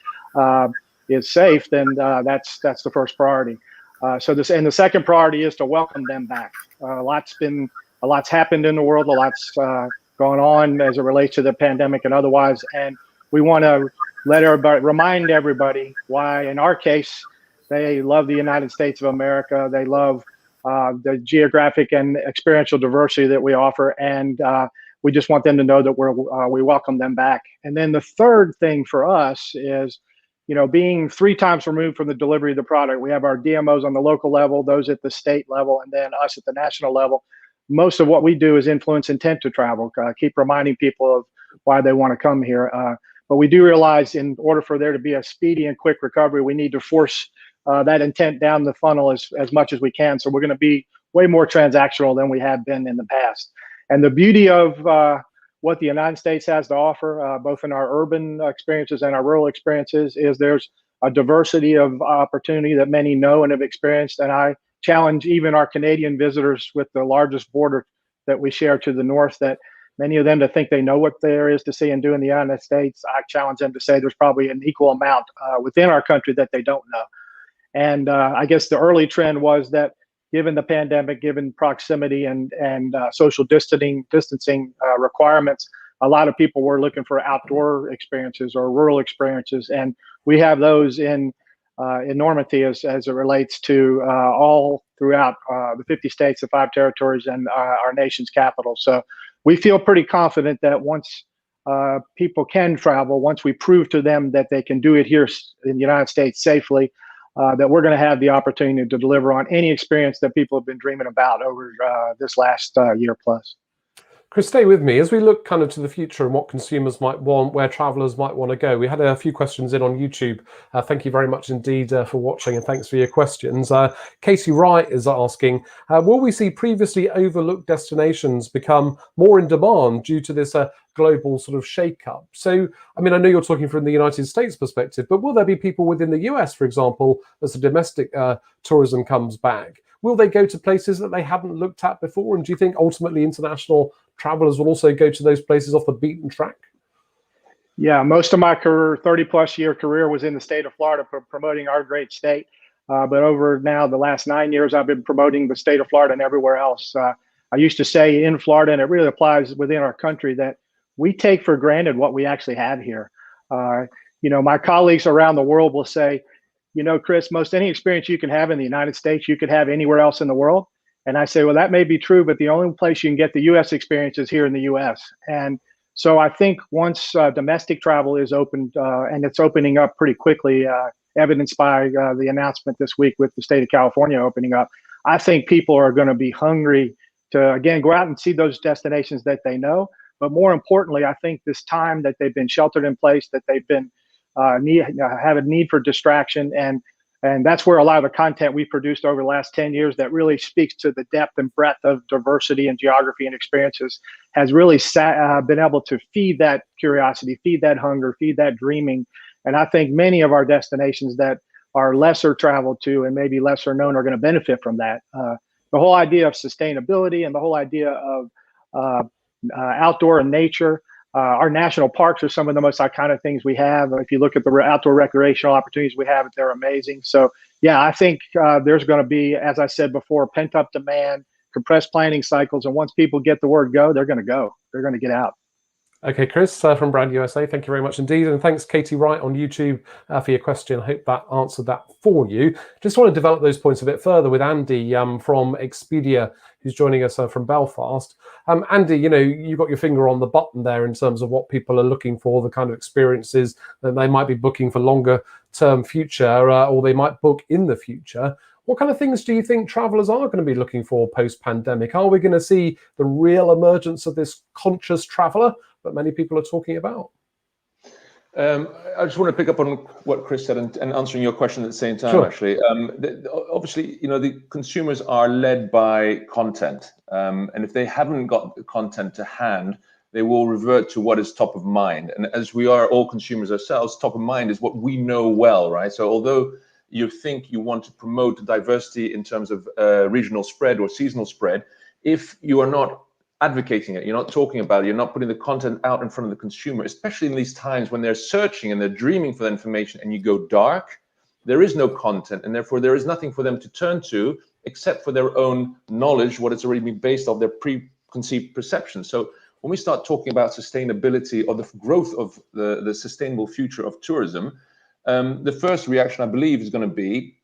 is safe, then that's the first priority. And the second priority is to welcome them back. A lot's happened in the world, a lot's gone on as it relates to the pandemic and otherwise, and we want to remind everybody why, in our case, they love the United States of America. They love the geographic and experiential diversity that we offer, and we just want them to know that we welcome them back. And then the third thing for us is, being 3 times removed from the delivery of the product. We have our DMOs on the local level, those at the state level, and then us at the national level. Most of what we do is influence intent to travel. Keep reminding people of why they want to come here. But we do realize in order for there to be a speedy and quick recovery, we need to force that intent down the funnel as much as we can. So we're going to be way more transactional than we have been in the past. And the beauty of what the United States has to offer, both in our urban experiences and our rural experiences, is there's a diversity of opportunity that many know and have experienced. And I challenge even our Canadian visitors with the largest border that we share to the north, that many of them to think they know what there is to see and do in the United States. I challenge them to say there's probably an equal amount within our country that they don't know. And I guess the early trend was that given the pandemic, given proximity and social distancing requirements, a lot of people were looking for outdoor experiences or rural experiences. And we have those in Normandy as it relates to all throughout the 50 states, the 5 territories, and our nation's capital. So we feel pretty confident that once people can travel, once we prove to them that they can do it here in the United States safely, that we're going to have the opportunity to deliver on any experience that people have been dreaming about over this last year plus. Chris, stay with me as we look kind of to the future and what consumers might want, where travelers might want to go. We had a few questions in on YouTube. Thank you very much indeed for watching, and thanks for your questions. Casey Wright is asking, will we see previously overlooked destinations become more in demand due to this global sort of shake-up? So, I mean, I know you're talking from the United States perspective, but will there be people within the US, for example, as the domestic tourism comes back? Will they go to places that they haven't looked at before? And do you think ultimately international travelers will also go to those places off the beaten track? Yeah, most of my career, 30+ year career, was in the state of Florida promoting our great state. But over now the last 9 years, I've been promoting the state of Florida and everywhere else. I used to say in Florida, and it really applies within our country, that we take for granted what we actually have here. My colleagues around the world will say, Chris, most any experience you can have in the United States, you could have anywhere else in the world. And I say, well, that may be true, but the only place you can get the U.S. experience is here in the U.S. And so I think once domestic travel is opened, and it's opening up pretty quickly, evidenced by the announcement this week with the state of California opening up, I think people are going to be hungry to, again, go out and see those destinations that they know. But more importantly, I think this time that they've been sheltered in place, that they've been have a need for distraction, and that's where a lot of the content we produced over the last 10 years that really speaks to the depth and breadth of diversity and geography and experiences has really been able to feed that curiosity, feed that hunger, feed that dreaming. And I think many of our destinations that are lesser traveled to and maybe lesser known are going to benefit from that. The whole idea of sustainability and the whole idea of outdoor and nature. Our national parks are some of the most iconic things we have. If you look at the outdoor recreational opportunities we have, they're amazing. So, yeah, I think there's going to be, as I said before, pent-up demand, compressed planning cycles. And once people get the word go, they're going to go. They're going to get out. Okay, Chris from Brand USA, thank you very much indeed. And thanks, Katie Wright on YouTube, for your question. I hope that answered that for you. Just want to develop those points a bit further with Andy from Expedia, who's joining us from Belfast. Andy, you got your finger on the button there in terms of what people are looking for, the kind of experiences that they might be booking for longer term future, or they might book in the future. What kind of things do you think travelers are going to be looking for post-pandemic? Are we going to see the real emergence of this conscious traveler that many people are talking about? I just want to pick up on what Chris said and answering your question at the same time. Sure. Actually. Obviously, the consumers are led by content. And if they haven't got the content to hand, they will revert to what is top of mind. And as we are all consumers ourselves, top of mind is what we know well, right? So although you think you want to promote diversity in terms of regional spread or seasonal spread, if you are not advocating it, you're not talking about it, you're not putting the content out in front of the consumer, especially in these times when they're searching and they're dreaming for the information and you go dark, there is no content, and therefore there is nothing for them to turn to except for their own knowledge, what it's already been based on, their preconceived perceptions. So when we start talking about sustainability or the growth of the sustainable future of tourism, the first reaction, I believe, is going to be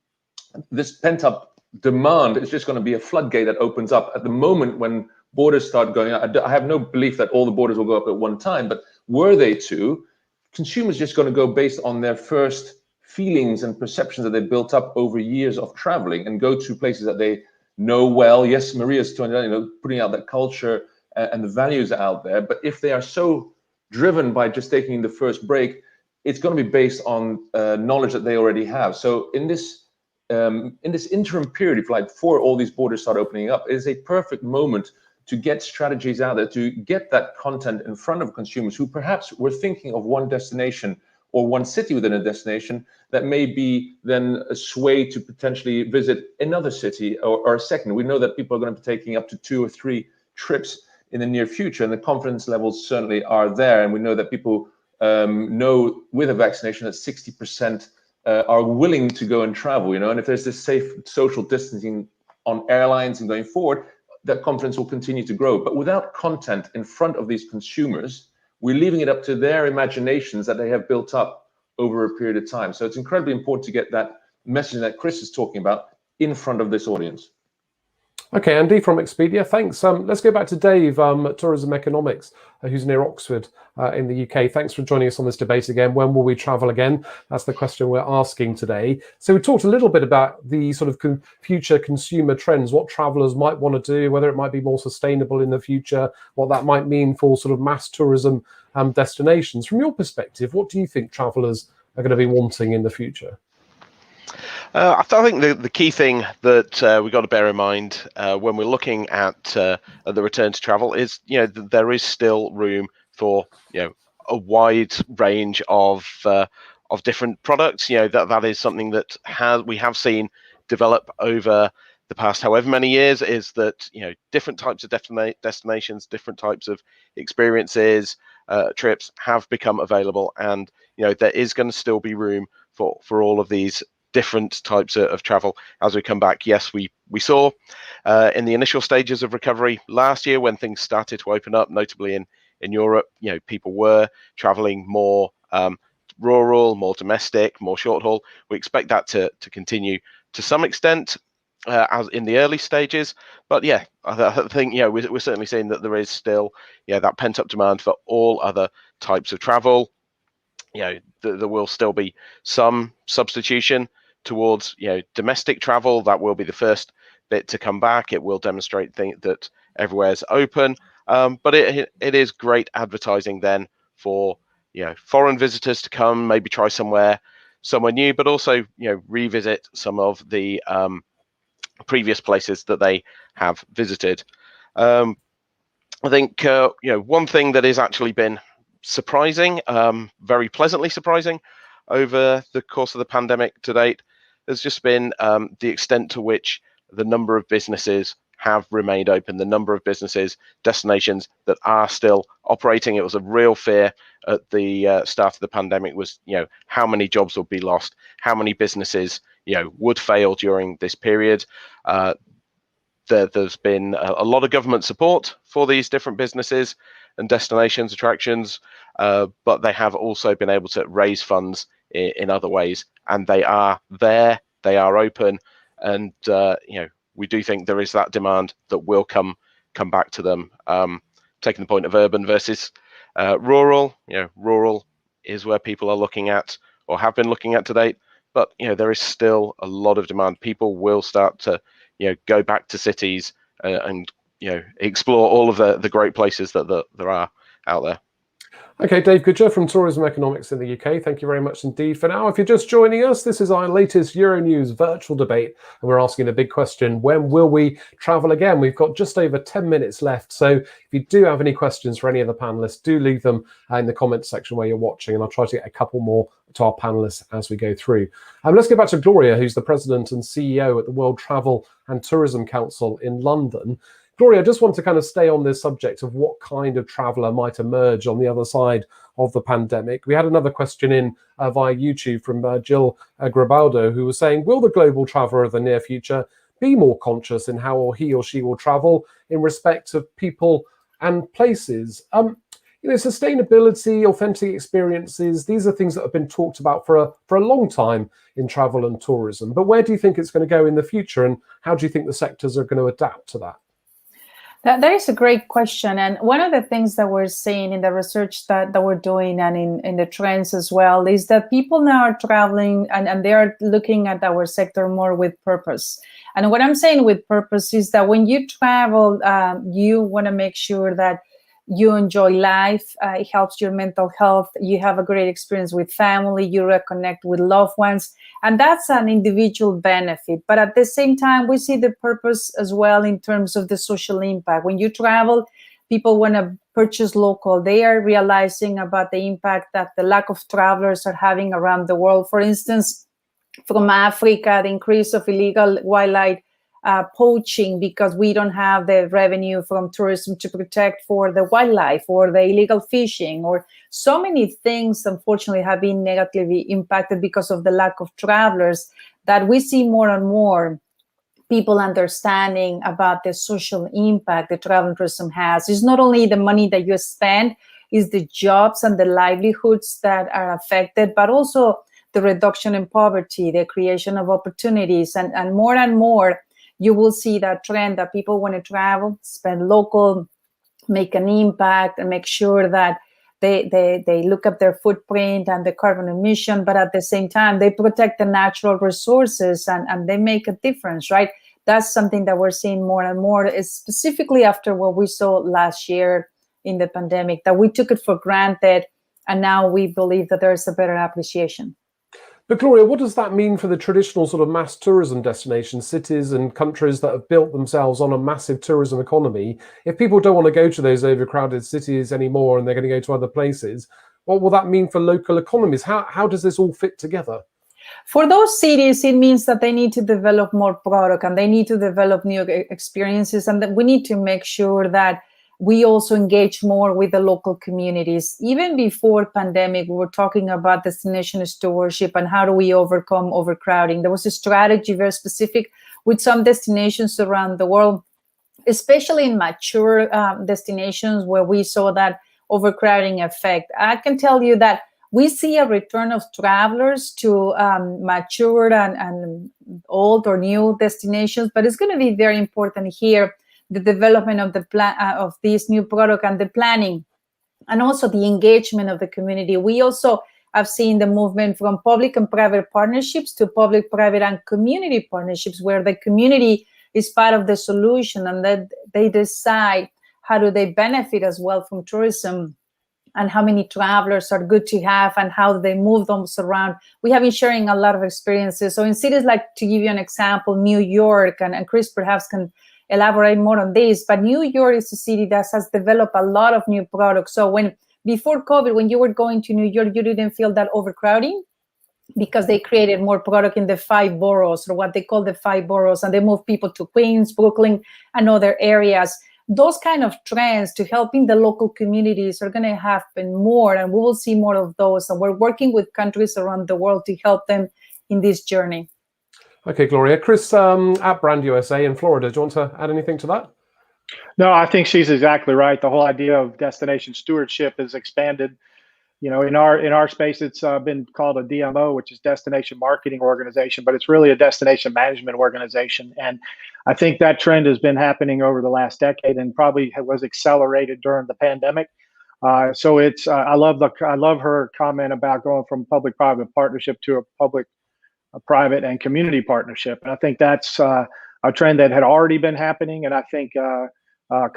this pent-up demand is just going to be a floodgate that opens up at the moment when borders start going out. I have no belief that all the borders will go up at one time, but were they to, consumers just going to go based on their first feelings and perceptions that they built up over years of traveling and go to places that they know well. Yes, Maria's putting out that culture and the values out there, but if they are so driven by just taking the first break, it's going to be based on knowledge that they already have. So in this interim period, if before all these borders start opening up, it is a perfect moment to get strategies out there, to get that content in front of consumers who perhaps were thinking of one destination or one city within a destination that may be then a sway to potentially visit another city or a second. We know that people are going to be taking up to 2 or 3 trips in the near future, and the confidence levels certainly are there. And we know that people know with a vaccination that 60% are willing to go and travel, and if there's this safe social distancing on airlines and going forward, that confidence will continue to grow. But without content in front of these consumers, we're leaving it up to their imaginations that they have built up over a period of time. So it's incredibly important to get that message that Chris is talking about in front of this audience. Okay, Andy from Expedia, thanks. Let's go back to Dave at Tourism Economics, who's near Oxford in the UK. Thanks for joining us on this debate again. When will we travel again? That's the question we're asking today. So we talked a little bit about the sort of future consumer trends, what travellers might want to do, whether it might be more sustainable in the future, what that might mean for sort of mass tourism destinations. From your perspective, what do you think travellers are going to be wanting in the future? I think the key thing that we've got to bear in mind when we're looking at the return to travel is, there is still room for, a wide range of different products. That is something that we have seen develop over the past however many years, is that, different types of destinations, different types of experiences, trips have become available, and there is going to still be room for all of these different types of travel as we come back. Yes, we saw in the initial stages of recovery last year, when things started to open up, notably in Europe, people were traveling more rural, more domestic, more short haul. We expect that to continue to some extent as in the early stages, but I think we're certainly seeing that there is still that pent-up demand for all other types of travel. There will still be some substitution towards domestic travel. That will be the first bit to come back. It will demonstrate that everywhere's open, but it is great advertising then for foreign visitors to come, maybe try somewhere new, but also revisit some of the previous places that they have visited. I think one thing that has actually been surprising, very pleasantly surprising over the course of the pandemic to date, has just been the extent to which the number of businesses have remained open, the number of businesses, destinations that are still operating. It was a real fear at the start of the pandemic was, how many jobs would be lost, how many businesses, would fail during this period. There's been a lot of government support for these different businesses and destinations, attractions, but they have also been able to raise funds in other ways, and they are there, they are open, and we do think there is that demand that will come back to them. Taking the point of urban versus rural, rural is where people are looking at or have been looking at to date, but there is still a lot of demand. People will start to go back to cities and explore all of the great places that there are out there. Okay, Dave Goodger from Tourism Economics in the UK. Thank you very much indeed for now. If you're just joining us, this is our latest Euronews virtual debate, and we're asking the big question, when will we travel again? We've got just over 10 minutes left, so if you do have any questions for any of the panelists, do leave them in the comments section where you're watching, and I'll try to get a couple more to our panelists as we go through. Let's get back to Gloria, who's the President and CEO at the World Travel and Tourism Council in London. Gloria, I just want to kind of stay on this subject of what kind of traveller might emerge on the other side of the pandemic. We had another question in via YouTube from Jill Grabaldo, who was saying, will the global traveller of the near future be more conscious in how he or she will travel in respect of people and places? Sustainability, authentic experiences, these are things that have been talked about for a long time in travel and tourism. But where do you think it's going to go in the future, and how do you think the sectors are going to adapt to that? That is a great question. And one of the things that we're seeing in the research that we're doing and in the trends as well is that people now are traveling and they are looking at our sector more with purpose. And what I'm saying with purpose is that when you travel, you want to make sure that you enjoy life, it helps your mental health, you have a great experience with family, you reconnect with loved ones, and that's an individual benefit. But at the same time, we see the purpose as well in terms of the social impact. When you travel, people want to purchase local. They are realizing about the impact that the lack of travelers are having around the world. For instance, from Africa, the increase of illegal wildlife poaching, because we don't have the revenue from tourism to protect for the wildlife, or the illegal fishing, or so many things, unfortunately, have been negatively impacted because of the lack of travelers, that we see more and more people understanding about the social impact that travel and tourism has. It's not only the money that you spend, it's the jobs and the livelihoods that are affected, but also the reduction in poverty, the creation of opportunities, and more you will see that trend that people want to travel, spend local, make an impact, and make sure that they look at their footprint and the carbon emission, but at the same time, they protect the natural resources and they make a difference, right? That's something that we're seeing more and more, is specifically after what we saw last year in the pandemic, that we took it for granted, and now we believe that there's a better appreciation. But Gloria, what does that mean for the traditional sort of mass tourism destinations, cities and countries that have built themselves on a massive tourism economy? If people don't want to go to those overcrowded cities anymore and they're going to go to other places, what will that mean for local economies? How does this all fit together? For those cities, it means that they need to develop more product, and they need to develop new experiences, and that we need to make sure that we also engage more with the local communities. Even before pandemic, we were talking about destination stewardship and how do we overcome overcrowding. There was a strategy very specific with some destinations around the world, especially in mature destinations where we saw that overcrowding effect. I can tell you that we see a return of travelers to mature and old or new destinations, but it's going to be very important here, the development of the of this new product and the planning, and also the engagement of the community. We also have seen the movement from public and private partnerships to public, private, and community partnerships, where the community is part of the solution, and that they decide how do they benefit as well from tourism, and how many travelers are good to have, and how they move them around. We have been sharing a lot of experiences. So in cities like, to give you an example, New York, and Chris perhaps can elaborate more on this, but New York is a city that has developed a lot of new products. So before COVID, when you were going to New York, you didn't feel that overcrowding, because they created more product in the 5 boroughs, or what they call the 5 boroughs, and they moved people to Queens, Brooklyn, and other areas. Those kind of trends to helping the local communities are going to happen more, and we will see more of those. And we're working with countries around the world to help them in this journey. Okay, Gloria. Chris, at Brand USA in Florida, do you want to add anything to that? No, I think she's exactly right. The whole idea of destination stewardship is expanded. You know, in our space, it's been called a DMO, which is Destination Marketing Organization, but it's really a destination management organization. And I think that trend has been happening over the last decade, and probably was accelerated during the pandemic. So it's I love her comment about going from public-private partnership to a private and community partnership. And I think that's a trend that had already been happening, and I think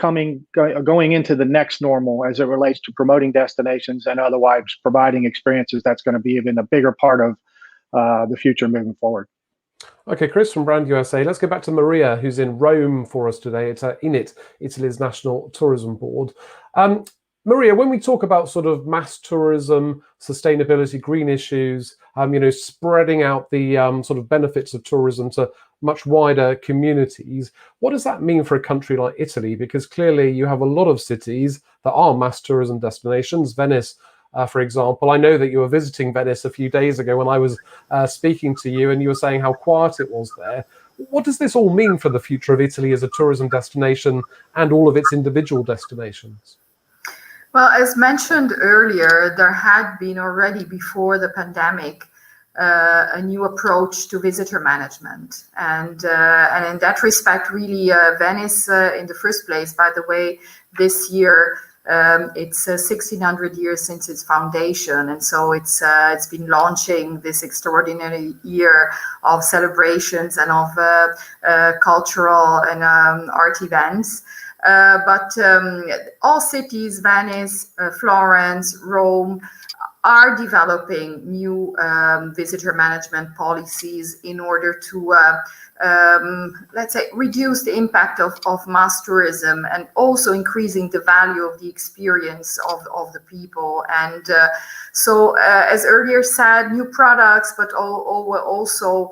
going into the next normal as it relates to promoting destinations and otherwise providing experiences, that's going to be even a bigger part of the future moving forward. Okay, Chris from Brand USA. Let's go back to Maria, who's in Rome for us today. It's INIT, Italy's National Tourism Board. Maria, when we talk about sort of mass tourism, sustainability, green issues, spreading out the sort of benefits of tourism to much wider communities, what does that mean for a country like Italy? Because clearly you have a lot of cities that are mass tourism destinations. Venice, for example. I know that you were visiting Venice a few days ago when I was speaking to you, and you were saying how quiet it was there. What does this all mean for the future of Italy as a tourism destination and all of its individual destinations? Well, as mentioned earlier, there had been already before the pandemic a new approach to visitor management, and in that respect, really, Venice, in the first place, by the way, this year it's 1600 years since its foundation, and so it's been launching this extraordinary year of celebrations and of cultural and art events. but all cities, Venice, Florence, Rome, are developing new visitor management policies in order to, let's say, reduce the impact of mass tourism and also increasing the value of the experience of the people. And so, as earlier said, new products, but also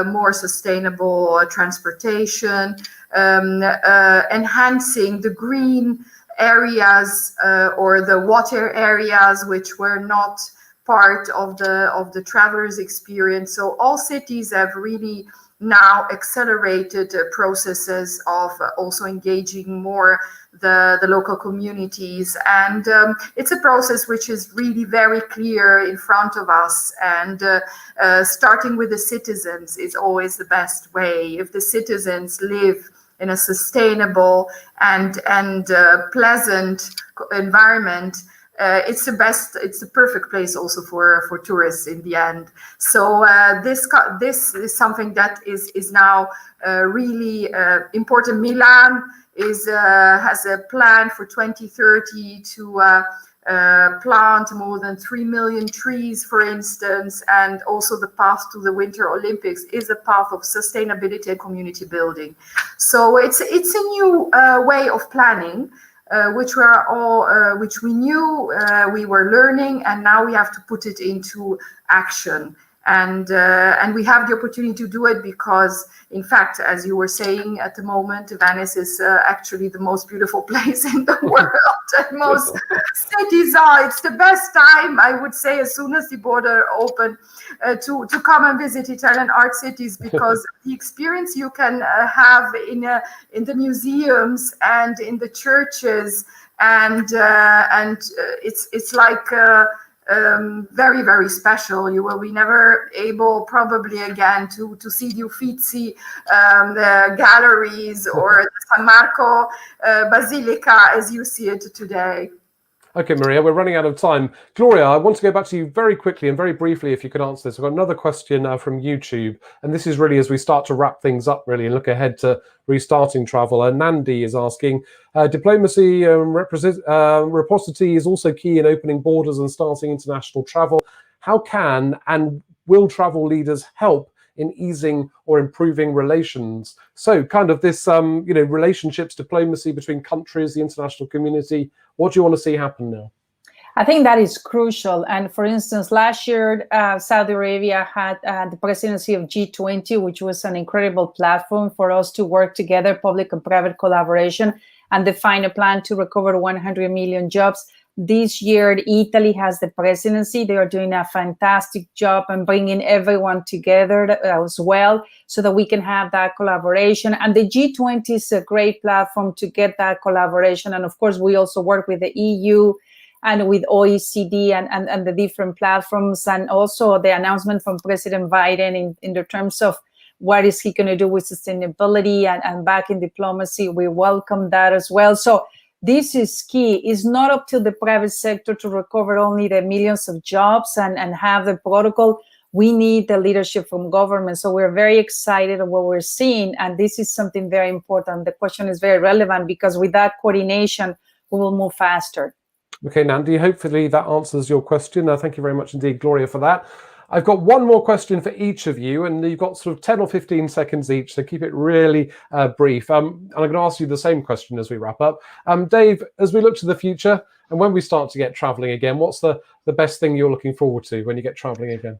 more sustainable transportation, enhancing the green areas or the water areas which were not part of the traveler's experience. So all cities have really now accelerated processes of also engaging more the local communities, and it's a process which is really very clear in front of us, and starting with the citizens is always the best way. If the citizens live in a sustainable and pleasant environment, it's the perfect place also for tourists in the end. So this is something that is now really important. Milan has a plan for 2030 to plant more than 3 million trees, for instance, and also the path to the Winter Olympics is a path of sustainability and community building. So it's a new way of planning, which we knew we were learning, and now we have to put it into action. And we have the opportunity to do it because, in fact, as you were saying, at the moment, Venice is actually the most beautiful place in the world. And most cities are. It's the best time, I would say, as soon as the border open, to come and visit Italian art cities, because the experience you can have in the museums and in the churches, and it's like. Very, very special. You will be never able probably again to see the Uffizi, the galleries, or the San Marco Basilica as you see it today. Okay, Maria, we're running out of time. Gloria, I want to go back to you very quickly and very briefly, if you could answer this. I've got another question from YouTube, and this is really as we start to wrap things up, really, and look ahead to restarting travel. Nandi is asking, diplomacy and reciprocity is also key in opening borders and starting international travel. How can and will travel leaders help in easing or improving relations? So kind of this, relationships, diplomacy between countries, the international community. What do you want to see happen now? I think that is crucial. And for instance, last year, Saudi Arabia had the presidency of G20, which was an incredible platform for us to work together, public and private collaboration, and define a plan to recover 100 million jobs. This year, Italy has the presidency. They are doing a fantastic job and bringing everyone together as well so that we can have that collaboration. And the G20 is a great platform to get that collaboration. And of course, we also work with the EU and with OECD and the different platforms. And also the announcement from President Biden in the terms of what is he going to do with sustainability and back in diplomacy. We welcome that as well. So this is key. It's not up to the private sector to recover only the millions of jobs and have the protocol. We need the leadership from government. So we're very excited of what we're seeing. And this is something very important. The question is very relevant because with that coordination, we will move faster. Okay, Nandi, hopefully that answers your question. Thank you very much indeed, Gloria, for that. I've got one more question for each of you, and you've got sort of 10 or 15 seconds each, so keep it really brief. And I'm going to ask you the same question as we wrap up. Dave, as we look to the future, and when we start to get traveling again, what's the best thing you're looking forward to when you get traveling again?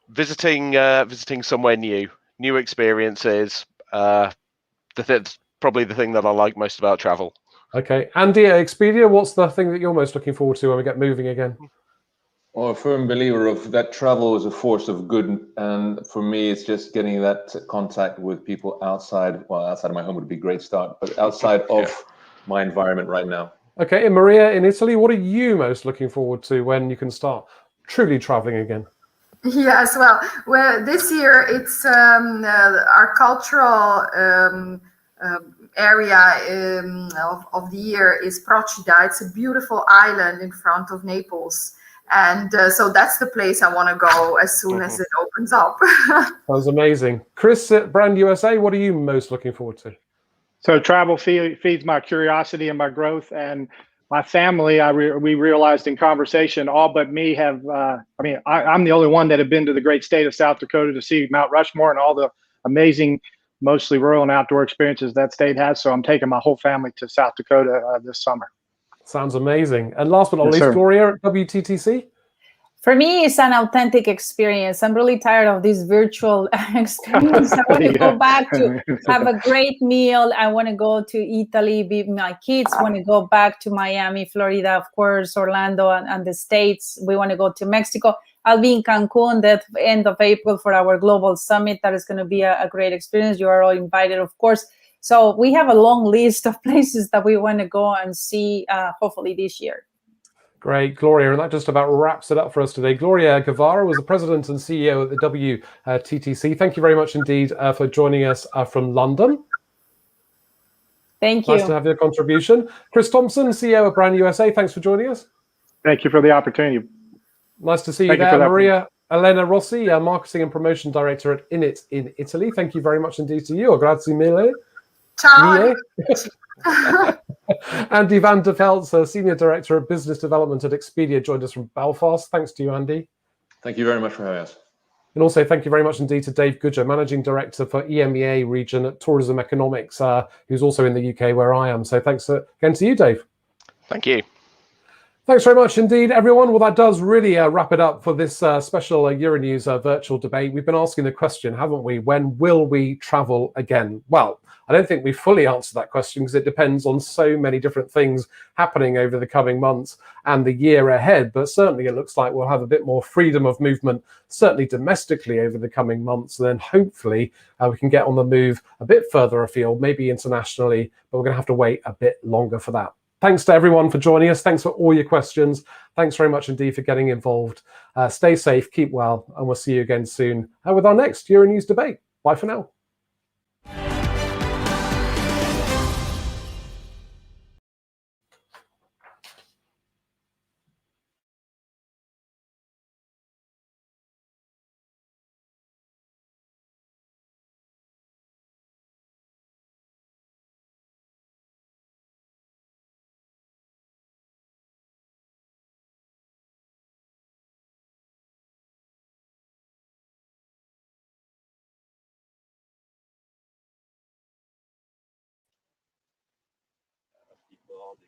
Visiting somewhere new experiences. That's probably the thing that I like most about travel. Okay, Andy, Expedia, what's the thing that you're most looking forward to when we get moving again? Well, a firm believer of that travel is a force of good, and for me, it's just getting that contact with people outside. Well, outside of my home would be a great start, but outside of my environment right now. Okay, and Maria, in Italy, what are you most looking forward to when you can start truly traveling again? Yes, well, this year it's our cultural area of the year is Procida. It's a beautiful island in front of Naples. And so that's the place I want to go as soon as it opens up. Sounds amazing. Chris at Brand USA, what are you most looking forward to? So travel feeds my curiosity and my growth, and my family. We realized in conversation, all but me have. I'm the only one that have been to the great state of South Dakota to see Mount Rushmore and all the amazing, mostly rural and outdoor experiences that state has. So I'm taking my whole family to South Dakota this summer. Sounds amazing. And last but not Yes, least, sir. Gloria at WTTC. For me, it's an authentic experience. I'm really tired of this virtual experience. I want to go back to have a great meal. I want to go to Italy. My kids want to go back to Miami, Florida, of course, Orlando, and the States. We want to go to Mexico. I'll be in Cancun at the end of April for our global summit. That is going to be a great experience. You are all invited, of course. So we have a long list of places that we want to go and see, hopefully this year. Great, Gloria, and that just about wraps it up for us today. Gloria Guevara was the president and CEO at the WTTC. Thank you very much indeed for joining us from London. Thank you. Nice to have your contribution. Chris Thompson, CEO of Brand USA. Thanks for joining us. Thank you for the opportunity. Nice to see you there. Maria Elena Rossi, Marketing and Promotion Director at Init in Italy. Thank you very much indeed to you. Grazie mille. Ciao. Andy van der Veldt, Senior Director of Business Development at Expedia, joined us from Belfast. Thanks to you, Andy. Thank you very much for having us. And also thank you very much indeed to Dave Goodger, Managing Director for EMEA region at Tourism Economics, who's also in the UK where I am. So thanks again to you, Dave. Thank you. Thanks very much indeed, everyone. Well, that does really wrap it up for this special Euronews virtual debate. We've been asking the question, haven't we? When will we travel again? Well, I don't think we fully answered that question because it depends on so many different things happening over the coming months and the year ahead. But certainly it looks like we'll have a bit more freedom of movement, certainly domestically over the coming months. And then hopefully we can get on the move a bit further afield, maybe internationally, but we're going to have to wait a bit longer for that. Thanks to everyone for joining us. Thanks for all your questions. Thanks very much indeed for getting involved. Stay safe, keep well, and we'll see you again soon with our next Euronews debate. Bye for now.